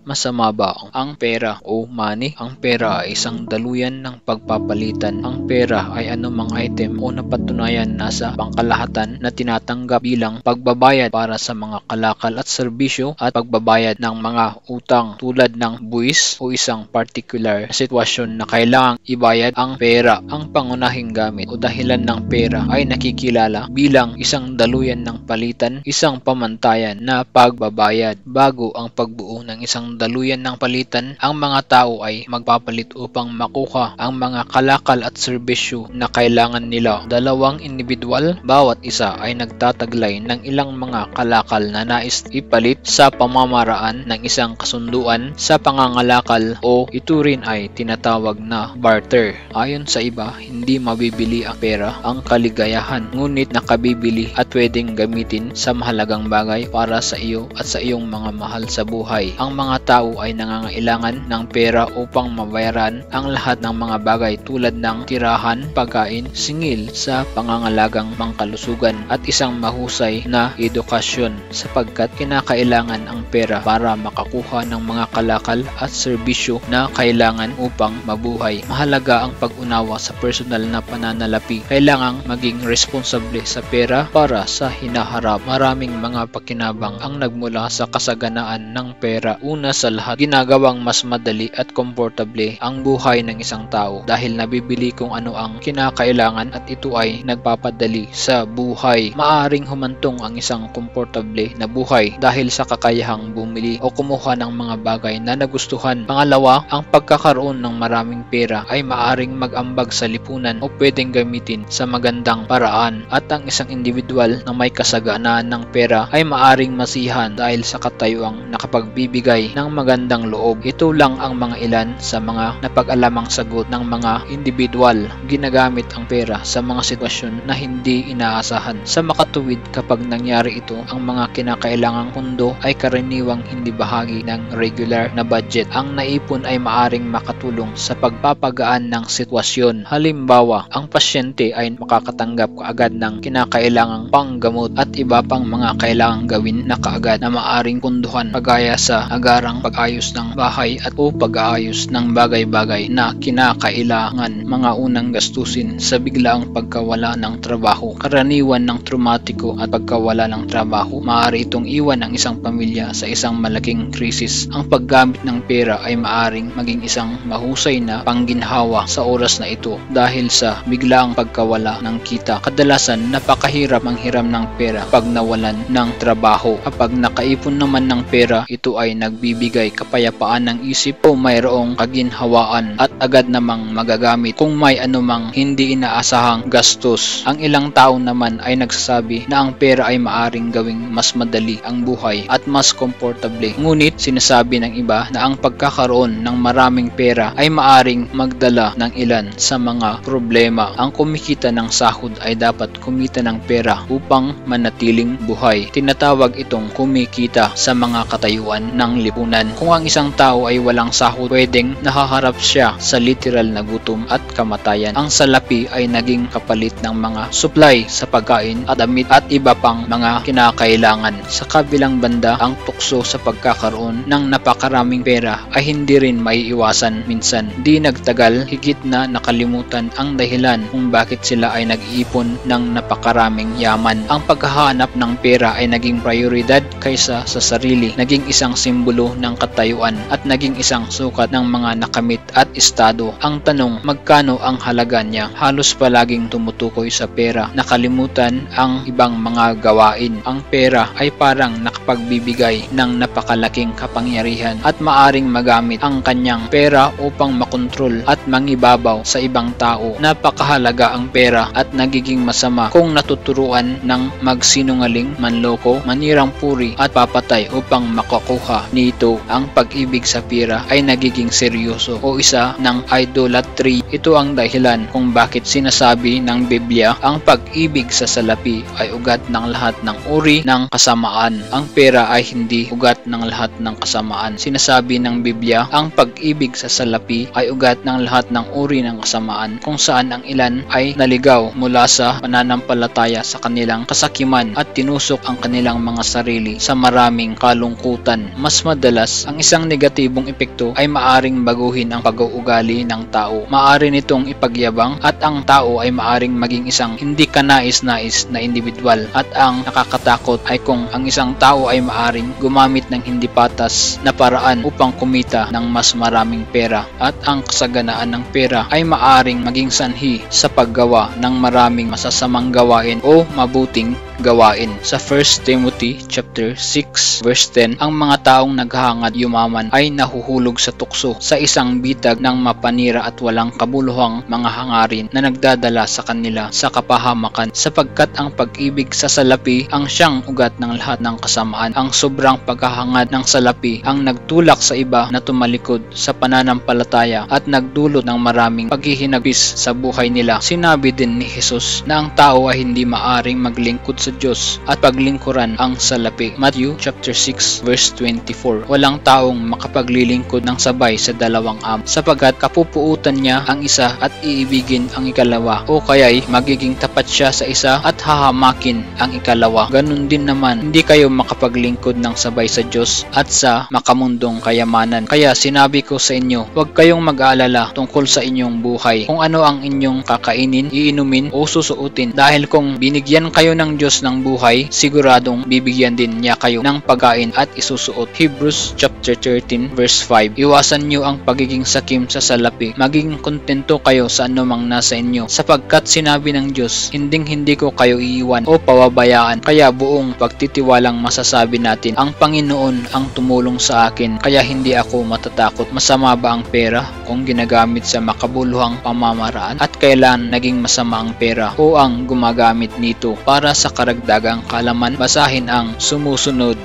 Masama ba ang pera o money? Ang pera ay isang daluyan ng pagpapalitan. Ang pera ay anumang item o napatunayan nasa pangkalahatan na tinatanggap bilang pagbabayad para sa mga kalakal at serbisyo at pagbabayad ng mga utang tulad ng buwis o isang particular sitwasyon na kailangang ibayad ang pera. Ang pangunahing gamit o dahilan ng pera ay nakikilala bilang isang daluyan ng palitan, isang pamantayan na pagbabayad. Bago ang pagbuo ng isang daluyan ng palitan, ang mga tao ay magpapalit upang makuha ang mga kalakal at serbisyo na kailangan nila. Dalawang individual, bawat isa ay nagtataglay ng ilang mga kalakal na nais ipalit sa pamamaraan ng isang kasunduan sa pangangalakal o ito rin ay tinatawag na barter. Ayon sa iba, hindi mabibili ang pera ang kaligayahan, ngunit nakabibili at pwedeng gamitin sa mahalagang bagay para sa iyo at sa iyong mga mahal sa buhay. Ang mga tao ay nangangailangan ng pera upang mabayaran ang lahat ng mga bagay tulad ng tirahan, pagkain, singil sa pangangalagang pangkalusugan at isang mahusay na edukasyon sapagkat kinakailangan ang pera para makakuha ng mga kalakal at serbisyo na kailangan upang mabuhay. Mahalaga ang pag-unawa sa personal na pananalapi. Kailangang maging responsable sa pera para sa hinaharap. Maraming mga pakinabang ang nagmula sa kasaganaan ng pera. Una sa lahat, ginagawang mas madali at komportable ang buhay ng isang tao dahil nabibili kung ano ang kinakailangan at ito ay nagpapadali sa buhay. Maaring humantong ang isang komportable na buhay dahil sa kakayahang bumili o kumuha ng mga bagay na nagustuhan. Pangalawa, ang pagkakaroon ng maraming pera ay maaring mag-ambag sa lipunan o pwedeng gamitin sa magandang paraan at ang isang individual na may kasaganaan ng pera ay maaring masihan dahil sa katayuang nakapagbibigay ng magandang loob. Ito lang ang mga ilan sa mga napag-alamang sagot ng mga individual. Ginagamit ang pera sa mga sitwasyon na hindi inaasahan. Sa makatuwid, kapag nangyari ito, ang mga kinakailangang pundo ay karaniwang hindi bahagi ng regular na budget. Ang naipon ay maaring makatulong sa pagpapagaan ng sitwasyon. Halimbawa, ang pasyente ay makakatanggap kaagad ng kinakailangang panggamot at iba pang mga kailangang gawin na kaagad na maaring punduhan kagaya sa agarang pag-ayos ng bahay at o pag-aayos ng bagay-bagay na kinakailangan. Mga unang gastusin sa biglaang pagkawala ng trabaho. Karaniwan ng traumatiko at pagkawala ng trabaho, maaari itong iwan ang isang pamilya sa isang malaking krisis. Ang paggamit ng pera ay maaring maging isang mahusay na pangginhawa sa oras na ito dahil sa biglaang pagkawala ng kita. Kadalasan napakahirap ang hiram ng pera pag nawalan ng trabaho. Kapag nakaipon naman ng pera, ito ay nagbibigay kapayapaan ng isip o mayroong kaginhawaan at agad namang magagamit kung may anumang hindi inaasahang gastos. Ang ilang tao naman ay nagsasabi na ang pera ay maaring gawing mas madali ang buhay at mas komportable. Ngunit sinasabi ng iba na ang pagkakaroon ng maraming pera ay maaring magdala ng ilan sa mga problema. Ang kumikita ng sahod ay dapat kumita ng pera upang manatiling buhay. Tinatawag itong kumikita sa mga katayuan ng lipunan. Kung ang isang tao ay walang sahod, pwedeng nakaharap siya sa literal na gutom at kamatayan. Ang salapi ay naging kapalit ng mga supply sa pagkain at damit at iba pang mga kinakailangan. Sa kabilang banda, ang tukso sa pagkakaroon ng napakaraming pera ay hindi rin maiiwasan minsan. Di nagtagal, higit na nakalimutan ang dahilan kung bakit sila ay nag-iipon ng napakaraming yaman. Ang paghahanap ng pera ay naging prioridad kaysa sa sarili, naging isang simbolo ng katayuan at naging isang sukat ng mga nakamit at estado. Ang tanong, magkano ang halaga niya? Halos palaging tumutukoy sa pera, nakalimutan ang ibang mga gawain. Ang pera ay parang nakapagbibigay ng napakalaking kapangyarihan at maaring magamit ang kanyang pera upang makontrol at mangibabaw sa ibang tao. Napakahalaga ang pera at nagiging masama kung natuturuan ng magsinungaling, manloko, manirang puri at papatay upang makakuha nito. Ang pag-ibig sa pera ay nagiging seryoso o isa ng idolatry. Ito ang dahilan kung bakit sinasabi ng Biblia ang pag-ibig sa salapi ay ugat ng lahat ng uri ng kasamaan. Ang pera ay hindi ugat ng lahat ng kasamaan. Sinasabi ng Biblia ang pag-ibig sa salapi ay ugat ng lahat ng uri ng kasamaan, kung saan ang ilan ay naligaw mula sa pananampalataya sa kanilang kasakiman at tinusok ang kanilang mga sarili sa maraming kalungkutan. Mas madali madalas, ang isang negatibong epekto ay maaring baguhin ang pag-uugali ng tao. Maari nitong ipagyabang at ang tao ay maaring maging isang hindi kanais-nais na individual. At ang nakakatakot ay kung ang isang tao ay maaring gumamit ng hindi patas na paraan upang kumita ng mas maraming pera. At ang kasaganaan ng pera ay maaring maging sanhi sa paggawa ng maraming masasamang gawain o mabuting gawain. Sa 1 Timothy chapter 6 verse 10, ang mga taong naghahangad yumaman ay nahuhulog sa tukso sa isang bitag ng mapanira at walang kabuluhang mga hangarin na nagdadala sa kanila sa kapahamakan, sapagkat ang pag-ibig sa salapi ang siyang ugat ng lahat ng kasamaan. Ang sobrang paghahangad ng salapi ang nagtulak sa iba na tumalikod sa pananampalataya at nagdulot ng maraming paghihinagpis sa buhay nila. Sinabi din ni Jesus na ang tao ay hindi maaring maglingkod sa Diyos at paglingkuran ang salapi. Matthew chapter 6 verse 24. Walang taong makapaglilingkod ng sabay sa dalawang amo, sapagkat kapupuutan niya ang isa at iibigin ang ikalawa, o kaya'y magiging tapat siya sa isa at hahamakin ang ikalawa. Ganun din naman, hindi kayo makapaglingkod ng sabay sa Diyos at sa makamundong kayamanan. Kaya sinabi ko sa inyo, huwag kayong mag-aalala tungkol sa inyong buhay, kung ano ang inyong kakainin, iinumin o susuotin, dahil kung binigyan kayo ng Diyos ng buhay, siguradong bibigyan din niya kayo ng pagkain at isusuot. Hebrews chapter 13 verse 5. Iwasan niyo ang pagiging sakim sa salapi. Maging kontento kayo sa anumang nasa inyo, sapagkat sinabi ng Diyos, hindi ko kayo iiwan o pababayaan. Kaya buong pagtitiwalang masasabi natin, ang Panginoon ang tumulong sa akin, kaya hindi ako matatakot. Masama ba ang pera kung ginagamit sa makabuluhang pamamaraan? At kailan naging masama ang pera o ang gumagamit nito para sa karagdagang kaalaman? Basahin ang sumusunod